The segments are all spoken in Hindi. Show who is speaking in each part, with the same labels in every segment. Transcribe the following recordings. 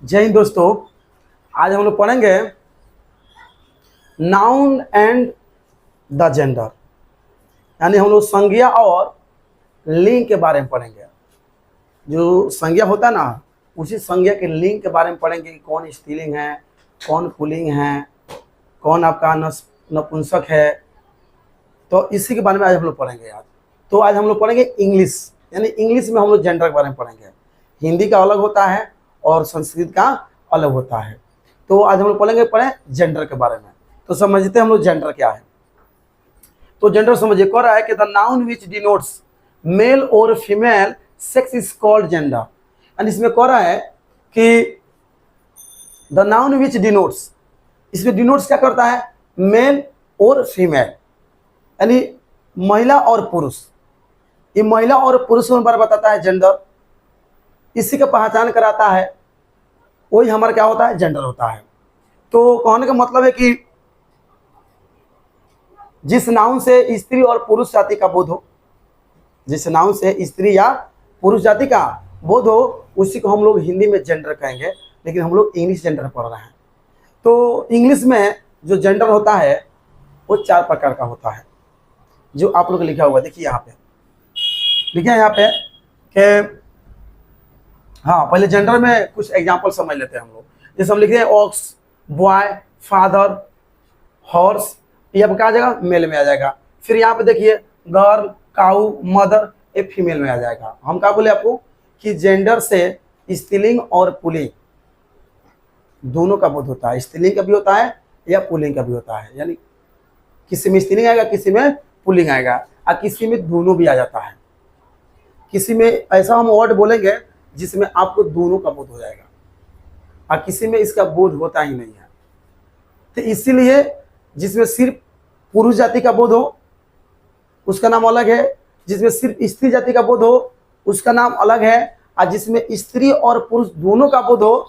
Speaker 1: जय हिंद दोस्तों। आज हम लोग पढ़ेंगे नाउन एंड द जेंडर, यानी हम लोग संज्ञा और लिंग के बारे में पढ़ेंगे। जो संज्ञा होता है ना, उसी संज्ञा के लिंग के बारे में पढ़ेंगे कि कौन स्त्रीलिंग है, कौन पुल्लिंग है, कौन आपका नपुंसक है। तो इसी के बारे में आज हम लोग पढ़ेंगे। आज तो आज हम लोग पढ़ेंगे इंग्लिश, यानी इंग्लिश में हम लोग जेंडर के बारे में पढ़ेंगे। हिंदी का अलग होता है और संस्कृत का अलग होता है। तो आज हम लोग पढ़ें जेंडर के बारे में। तो समझते हैं हम लोग जेंडर क्या है। तो जेंडर समझिए, कह रहा है कि the noun which denotes male और female sex is called gender. And इसमें कह रहा है कि द नाउन विच डिनोट्स, इसमें डिनोट्स क्या करता है, मेल और फीमेल, यानी महिला और पुरुष। ये महिला और पुरुष में बार बताता है जेंडर, इसी का पहचान कराता है, वही हमारा क्या होता है, जेंडर होता है। तो कहने का मतलब है कि जिस नाउन से स्त्री और पुरुष जाति का बोध हो, जिस नाउन से स्त्री या पुरुष जाति का बोध हो, उसी को हम लोग हिंदी में जेंडर कहेंगे। लेकिन हम लोग इंग्लिश जेंडर पढ़ रहे हैं। तो इंग्लिश में जो जेंडर होता है वो 4 प्रकार का होता है, जो आप लोग लिखा हुआ देखिए यहाँ पे, लिखा है यहाँ पे कि हाँ, पहले जेंडर में कुछ एग्जाम्पल समझ लेते हैं हम लोग। जैसे हम लिख रहे हैं ऑक्स, बॉय, फादर, हॉर्स, ये आपका आ जाएगा मेल में आ जाएगा। फिर यहाँ पे देखिए गर्ल, काऊ, मदर, ये फीमेल में आ जाएगा। हम क्या बोले आपको कि जेंडर से स्त्रीलिंग और पुल्लिंग दोनों का बोध होता है। स्त्रीलिंग का भी होता है या पुल्लिंग का भी होता है, यानी किसी में स्त्रीलिंग आएगा, किसी में पुल्लिंग आएगा, और किसी में दोनों भी आ जाता है। किसी में ऐसा हम वर्ड बोलेंगे जिसमें आपको दोनों का बोध हो जाएगा, और किसी में इसका बोध होता ही नहीं है। तो इसीलिए जिसमें सिर्फ पुरुष जाति का बोध हो उसका नाम अलग है, जिसमें सिर्फ स्त्री जाति का बोध हो उसका नाम अलग है, और जिसमें स्त्री और पुरुष दोनों का बोध हो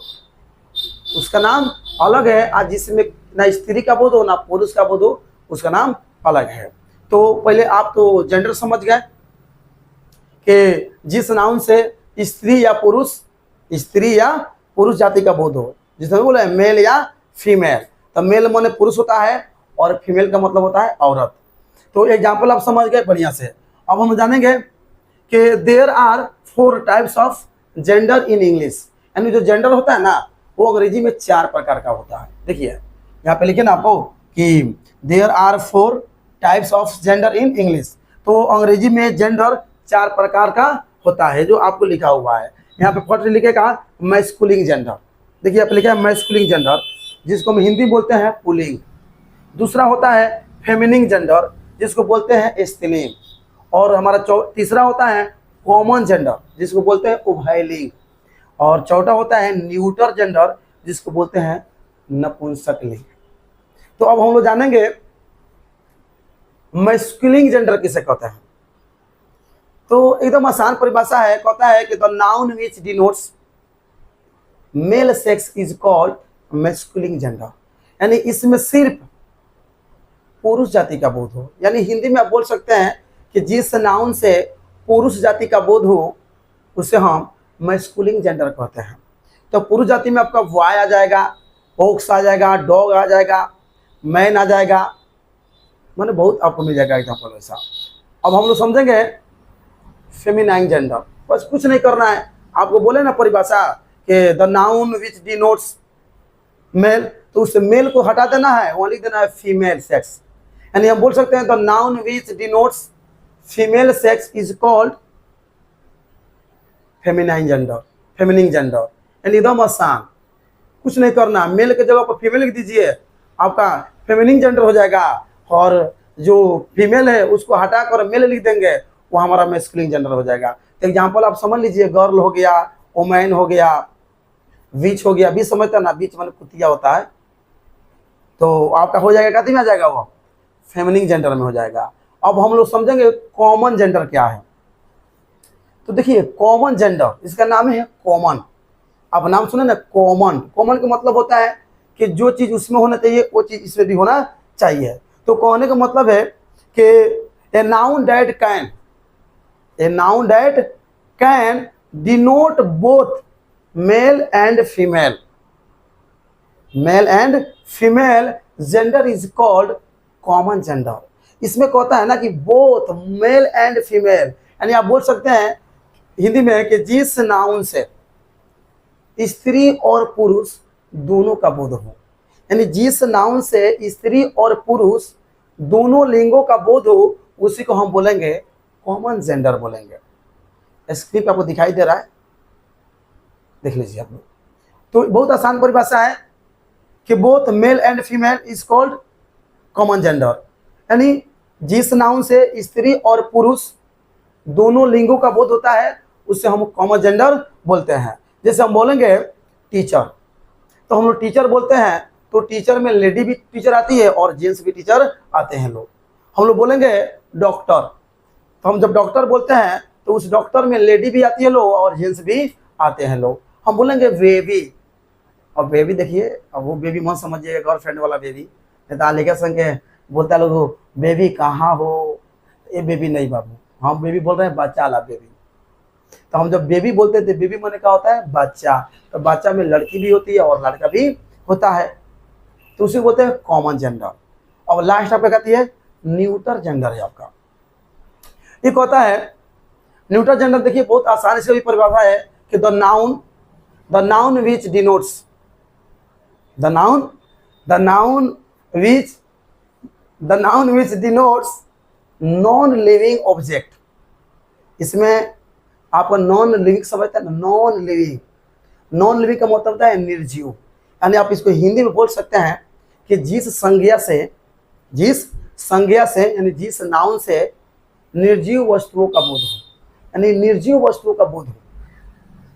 Speaker 1: उसका नाम अलग है, और जिसमें ना स्त्री का बोध हो ना पुरुष का बोध हो उसका नाम अलग है। तो पहले आप तो जेंडर समझ गए कि जिस नाउन से स्त्री या पुरुष जाति का बोध हो, जिसमें बोले मेल या फीमेल। तो मेल माने पुरुष होता है और फीमेल का मतलब होता है औरत। तो एग्जाम्पल आप समझ गए बढ़िया से। अब हम जानेंगे कि there are 4 types of gender in English, यानी जो जेंडर होता है ना वो अंग्रेजी में 4 प्रकार का होता है। देखिए यहाँ पे लिखे ना आपको कि there are 4 types of gender in English. तो अंग्रेजी में जेंडर 4 प्रकार का होता है, जो आपको लिखा हुआ है यहाँ पे। फर्स्ट लिखेगा मैस्कुलिन जेंडर। देखिए यहाँ पे लिखा है मैस्कुलिन जेंडर, जिसको हम हिंदी बोलते हैं पुल्लिंग। दूसरा होता है फेमिनिन जेंडर, जिसको बोलते हैं स्त्रीलिंग। और हमारा तीसरा होता है कॉमन जेंडर, जिसको बोलते हैं उभयलिंग। और चौथा होता है न्यूटर जेंडर, जिसको बोलते हैं नपुंसक लिंग। तो अब हम लोग जानेंगे मैस्कुलिन जेंडर किसे कहते हैं। तो एकदम आसान परिभाषा है, कहता है कि the noun which denotes male sex is called masculine gender, यानी इसमें सिर्फ पुरुष जाति का बोध हो। यानी हिंदी में आप बोल सकते हैं कि जिस नाउन से पुरुष जाति का बोध हो उसे हम मैस्कुलिन जेंडर कहते हैं। तो पुरुष जाति में आपका बॉय आ जाएगा, ऑक्स आ जाएगा, डॉग आ जाएगा, मैन आ जाएगा, माने बहुत आपको मिल जाएगा एग्जाम्पल वैसा। अब हम लोग समझेंगे फेमिनाइन जेंडर। बस कुछ नहीं करना है, आपको बोले ना परिभाषा कि the noun which denotes male, तो उस मेल को हटा देना है, वहाँ लिख देना है फीमेल सेक्स। यानी हम बोल सकते हैं the noun which denotes female sex is called feminine gender, feminine gender. यानी एकदम आसान, कुछ नहीं करना, मेल के जगह पर फीमेल लिख दीजिए, आपका फेमिनिन जेंडर हो जाएगा। और जो फीमेल है उसको हटाकर मेल लिख देंगे, वो हमारा मैस्कुलिन जेंडर हो जाएगा। तो एग्जाम्पल आप समझ लीजिए, गर्ल हो गया, वोमैन हो गया, विच हो गया। विच समझता ना, विच माने कुतिया होता है। तो आपका हो जाएगा, कहते में आ जाएगा, वो फेमिनिन जेंडर में हो जाएगा। अब हम लोग समझेंगे कॉमन जेंडर क्या है। तो देखिए कॉमन जेंडर, इसका नाम है कॉमन। आप नाम सुने ना, कॉमन। कॉमन का मतलब होता है कि जो चीज उसमें होना चाहिए वो चीज इसमें भी होना चाहिए। तो कहने का मतलब है कि a noun that can denote both male and female, male and female gender is called common gender. इसमें कहता है ना कि बोथ मेल एंड फीमेल, यानी आप बोल सकते हैं हिंदी में कि जिस नाउन से स्त्री और पुरुष दोनों का बोध हो, यानी जिस नाउन से स्त्री और पुरुष दोनों लिंगों का बोध हो उसी को हम बोलेंगे कॉमन जेंडर बोलेंगे। स्क्रीन पे आपको दिखाई दे रहा है, देख लीजिए आप लोग। तो बहुत आसान परिभाषा है कि both male and female is called common gender, यानी जिस नाउन से स्त्री और पुरुष दोनों लिंगों का बोध होता है उससे हम कॉमन जेंडर बोलते हैं। जैसे हम बोलेंगे टीचर, तो हम लोग टीचर बोलते हैं तो टीचर में लेडी भी टीचर आती है और जेंट्स भी टीचर आते हैं लोग। हम लोग बोलेंगे डॉक्टर, तो हम जब डॉक्टर बोलते हैं तो उस डॉक्टर में लेडी भी आती है लोग और जेंट्स भी आते हैं लोग। हम बोलेंगे बेबी, और बेबी देखिए, अब वो बेबी मत समझिएगा गर्लफ्रेंड वाला बेबी, लेकर संग बोलता है लोग बेबी कहाँ हो, ये बेबी नहीं बाबू, हम बेबी बोल रहे हैं बच्चा वाला बेबी। तो हम जब बेबी बोलते थे, बेबी माने क्या होता है बच्चा, तो बच्चा में लड़की भी होती है और लड़का भी होता है, तो उसे बोलते हैं कॉमन जेंडर। और लास्ट आपका कहती है न्यूटर जेंडर है आपका। एक होता है न्यूटर जेंडर, देखिए बहुत आसानी से भी परिभाषा है कि the noun which denotes the noun which denotes non living object. इसमें आपका नॉन लिविंग समझता है, नॉन लिविंग का मतलब होता है निर्जीव, यानी आप इसको हिंदी में बोल सकते हैं कि जिस संज्ञा से यानी जिस नाउन से निर्जीव वस्तुओं का बोध हो, यानी निर्जीव वस्तुओं का बोध हो।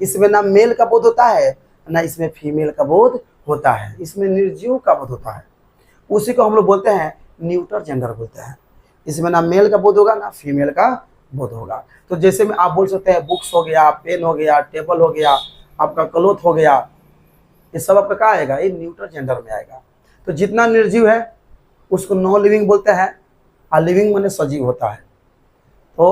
Speaker 1: इसमें ना मेल का बोध होता है ना इसमें फीमेल का बोध होता है, इसमें निर्जीव का बोध होता है, उसी को हम लोग बोलते हैं न्यूटर जेंडर बोलते हैं। इसमें ना मेल का बोध होगा ना फीमेल का बोध होगा। तो जैसे में आप बोल सकते हैं बुक्स हो गया, पेन हो गया, टेबल हो गया, आपका क्लोथ हो गया, ये सब आपका क्या आएगा, ये न्यूटर जेंडर में आएगा। तो जितना निर्जीव है उसको नॉन लिविंग बोलते हैं, और लिविंग माने सजीव होता है। तो